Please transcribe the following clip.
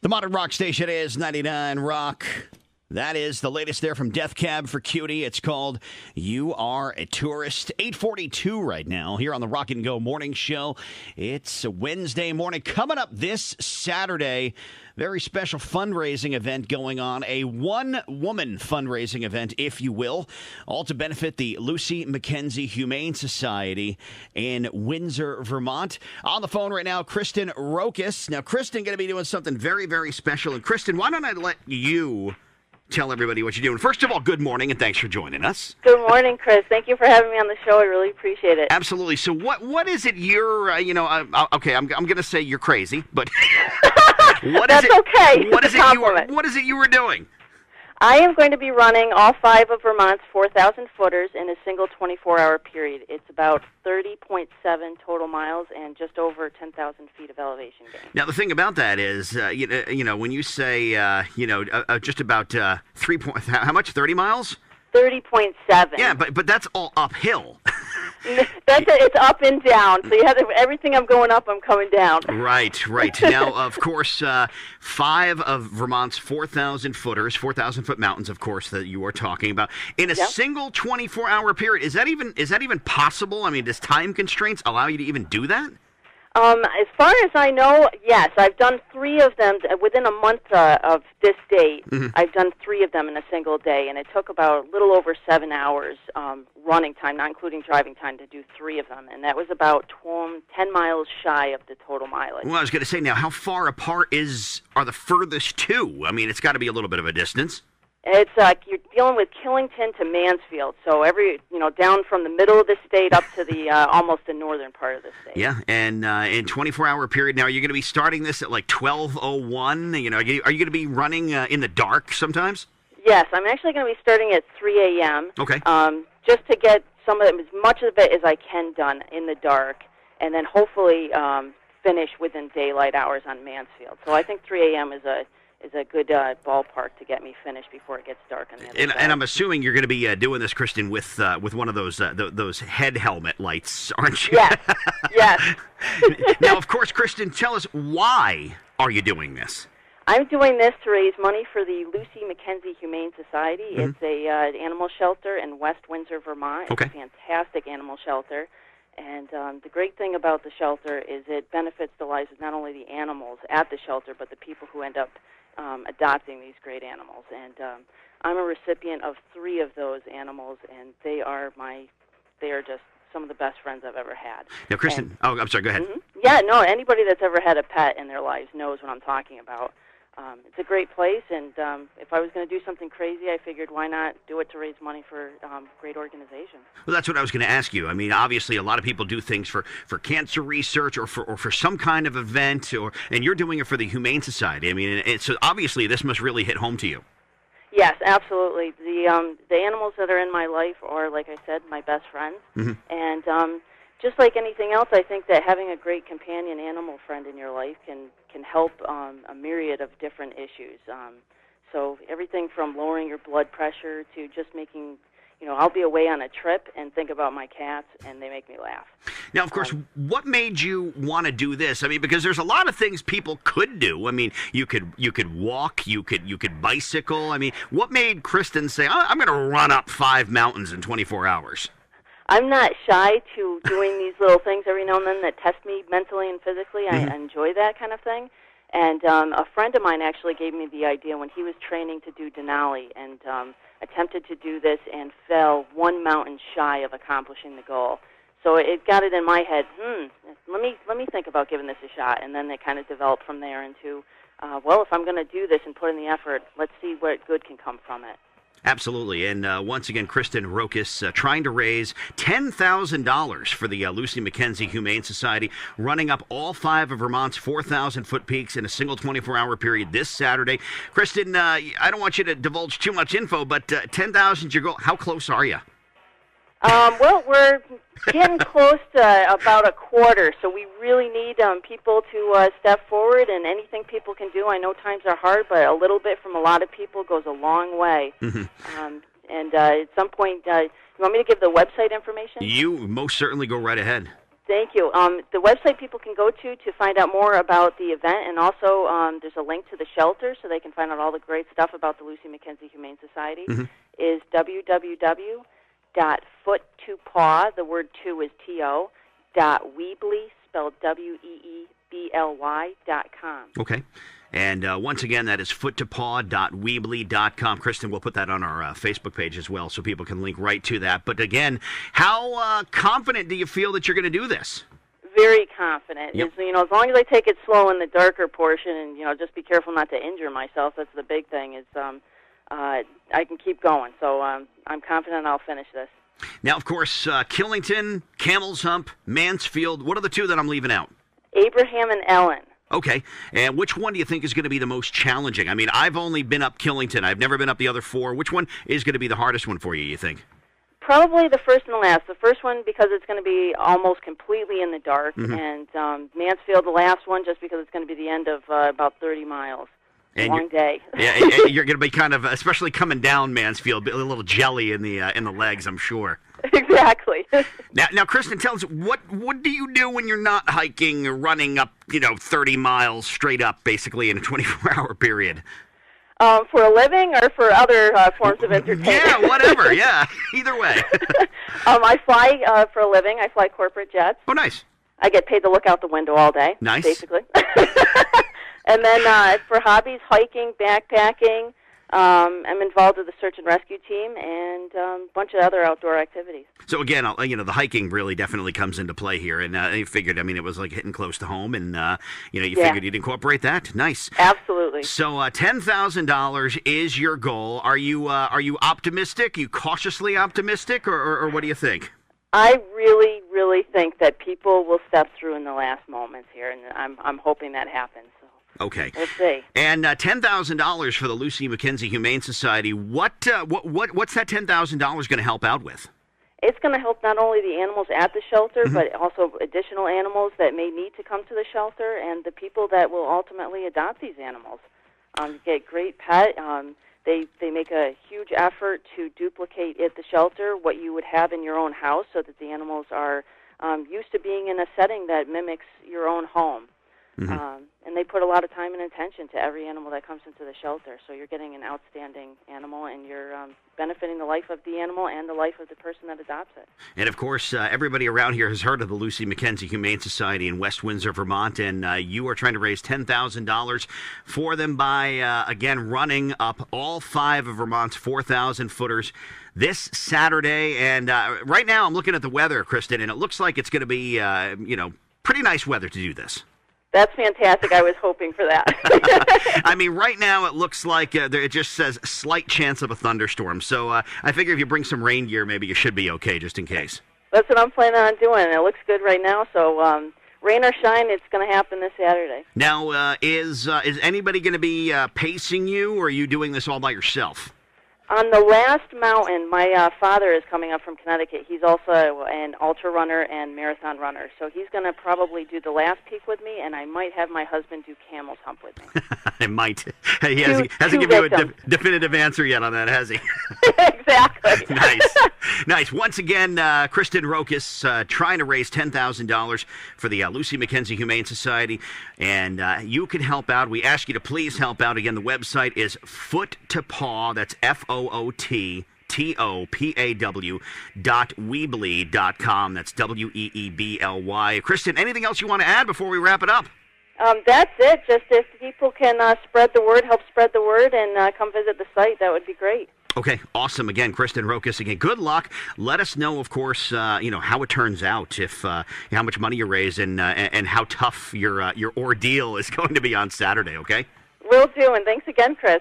The modern rock station is 99 Rock. That is the latest there from Death Cab for Cutie. It's called You Are a Tourist. 8:42 right now here on the Rock and Go Morning Show. It's a Wednesday morning. Coming up this Saturday, very special fundraising event going on. A one-woman fundraising event, if you will, all to benefit the Lucy Mackenzie Humane Society in Windsor, Vermont. On the phone right now, Kristin Rokos. Now, Kristin going to be doing something very, very special. And Kristin, why don't I let you tell everybody what you're doing? First of all, good morning, and thanks for joining us. Good morning, Chris. Thank you for having me on the show. I really appreciate it. Absolutely. So what is it you're, okay, I'm going to say you're crazy, but That's okay. What is it you were doing? I am going to be running all 5 of Vermont's 4,000 footers in a single 24-hour period. It's about 30.7 total miles and just over 10,000 feet of elevation gain. Now, the thing about that is, when you say, just about how much, 30 miles? 30.7. Yeah, but that's all uphill. It's up and down. So you have everything I'm going up, I'm coming down. Right. Now, of course, 5 of Vermont's 4,000 footers, 4,000-foot mountains, of course, that you are talking about, in a single 24-hour period. Is that even possible? I mean, does time constraints allow you to even do that? As far as I know, yes. I've done 3 of them within a month of this date. Mm-hmm. I've done 3 of them in a single day, and it took about a little over 7 hours running time, not including driving time, to do 3 of them. And that was about 10 miles shy of the total mileage. Well, I was going to say, now, how far apart are the furthest 2? I mean, it's got to be a little bit of a distance. It's you're dealing with Killington to Mansfield, so down from the middle of the state up to the almost the northern part of the state. Yeah, and in 24-hour period. Now, you're going to be starting this at like 12:01. Are you going to be running in the dark sometimes? Yes, I'm actually going to be starting at 3 a.m. Okay. Just to get some of it, as much of it as I can done in the dark, and then hopefully finish within daylight hours on Mansfield. So I think 3 a.m. is a good ballpark to get me finished before it gets dark on the other side. And I'm assuming you're going to be doing this, Kristin, with one of those head helmet lights, aren't you? Yes. Now, of course, Kristin, tell us, why are you doing this? I'm doing this to raise money for the Lucy Mackenzie Humane Society. Mm-hmm. It's an animal shelter in West Windsor, Vermont. Okay. It's a fantastic animal shelter. And the great thing about the shelter is it benefits the lives of not only the animals at the shelter, but the people who end up adopting these great animals. And I'm a recipient of 3 of those animals, and they are just some of the best friends I've ever had. Now, Kristin, I'm sorry, go ahead. Mm-hmm. Yeah, no, anybody that's ever had a pet in their lives knows what I'm talking about. It's a great place, and if I was going to do something crazy, I figured why not do it to raise money for great organizations. Well, that's what I was going to ask you. I mean, obviously, a lot of people do things for cancer research or for some kind of event, and you're doing it for the Humane Society. I mean, so obviously, this must really hit home to you. Yes, absolutely. The animals that are in my life are, like I said, my best friends, mm-hmm. and just like anything else, I think that having a great companion animal friend in your life can help a myriad of different issues. So everything from lowering your blood pressure to just making, I'll be away on a trip and think about my cats, and they make me laugh. Now, of course, what made you want to do this? I mean, because there's a lot of things people could do. I mean, you could walk, you could bicycle. I mean, what made Kristin say, I'm going to run up 5 mountains in 24 hours? I'm not shy to doing these little things every now and then that test me mentally and physically. Mm-hmm. I enjoy that kind of thing. And a friend of mine actually gave me the idea when he was training to do Denali and attempted to do this and fell 1 mountain shy of accomplishing the goal. So it got it in my head, let me think about giving this a shot. And then it kind of developed from there into, if I'm going to do this and put in the effort, let's see what good can come from it. Absolutely. And once again, Kristin Rokos trying to raise $10,000 for the Lucy Mackenzie Humane Society, running up all 5 of Vermont's 4,000-foot peaks in a single 24-hour period this Saturday. Kristin, I don't want you to divulge too much info, but 10,000 is your goal. How close are you? We're getting close to about a quarter, so we really need people to step forward, and anything people can do. I know times are hard, but a little bit from a lot of people goes a long way. Mm-hmm. And at some point, you want me to give the website information? You most certainly go right ahead. Thank you. The website people can go to find out more about the event, and also there's a link to the shelter so they can find out all the great stuff about the Lucy Mackenzie Humane Society, is www.foot2paw, the word two is T-O, .weebly, spelled WEEBLY.com. Okay. And once again, that is foot2paw.weebly.com. Kristin, we'll put that on our Facebook page as well so people can link right to that. But again, how confident do you feel that you're going to do this? Very confident. Yep. As long as I take it slow in the darker portion and, just be careful not to injure myself, that's the big thing, is I can keep going. So I'm confident I'll finish this. Now, of course, Killington, Camel's Hump, Mansfield, what are the two that I'm leaving out? Abraham and Ellen. Okay, and which one do you think is going to be the most challenging? I mean, I've only been up Killington. I've never been up the other four. Which one is going to be the hardest one for you, you think? Probably the first and the last. The first one because it's going to be almost completely in the dark, and Mansfield, the last one, just because it's going to be the end of about 30 miles. And long day. Yeah, you're going to be kind of, especially coming down Mansfield, a little jelly in the legs, I'm sure. Exactly. Now, Kristin, tell us, what do you do when you're not hiking or running up, 30 miles straight up, basically, in a 24-hour period? For a living or for other forms of entertainment? Yeah, whatever. Yeah, either way. I fly for a living. I fly corporate jets. Oh, nice. I get paid to look out the window all day. Nice. Basically. And then for hobbies, hiking, backpacking, I'm involved with the search and rescue team and a bunch of other outdoor activities. So again, the hiking really definitely comes into play here, and you figured, it was like hitting close to home, and you figured you'd incorporate that. Nice. Absolutely. So $10,000 is your goal. Are you optimistic? Are you cautiously optimistic, or what do you think? I really, really think that people will step through in the last moments here, and I'm hoping that happens. Okay. We'll see. And $10,000 for the Lucy Mackenzie Humane Society. What's that $10,000 going to help out with? It's going to help not only the animals at the shelter, but also additional animals that may need to come to the shelter, and the people that will ultimately adopt these animals. Get great pet. They make a huge effort to duplicate at the shelter what you would have in your own house, so that the animals are used to being in a setting that mimics your own home. And they put a lot of time and attention to every animal that comes into the shelter. So you're getting an outstanding animal, and you're benefiting the life of the animal and the life of the person that adopts it. And, of course, everybody around here has heard of the Lucy Mackenzie Humane Society in West Windsor, Vermont, and you are trying to raise $10,000 for them by, again, running up all 5 of Vermont's 4,000-footers this Saturday. And right now I'm looking at the weather, Kristin, and it looks like it's going to be, pretty nice weather to do this. That's fantastic. I was hoping for that. Right now it looks like it just says slight chance of a thunderstorm. So I figure if you bring some rain gear, maybe you should be okay just in case. That's what I'm planning on doing. It looks good right now. So rain or shine, it's going to happen this Saturday. Now, is anybody going to be pacing you, or are you doing this all by yourself? On the last mountain, my father is coming up from Connecticut. He's also an ultra runner and marathon runner. So he's going to probably do the last peak with me, and I might have my husband do Camel's Hump with me. I might. He hasn't given you a definitive answer yet on that, has he? Exactly. Nice. Once again, Kristin Rokos trying to raise $10,000 for the Lucy Mackenzie Humane Society, and you can help out. We ask you to please help out. Again, the website is Foot2Paw. That's FOOTTOPAW.weebly.com. That's WEEBLY. Kristin, anything else you want to add before we wrap it up? That's it. Just if people can spread the word, help spread the word, and come visit the site, that would be great. Okay, awesome. Again, Kristin Rokos. Again, good luck. Let us know, of course, how it turns out, if how much money you raise, and how tough your ordeal is going to be on Saturday. Okay. Will do, and thanks again, Chris.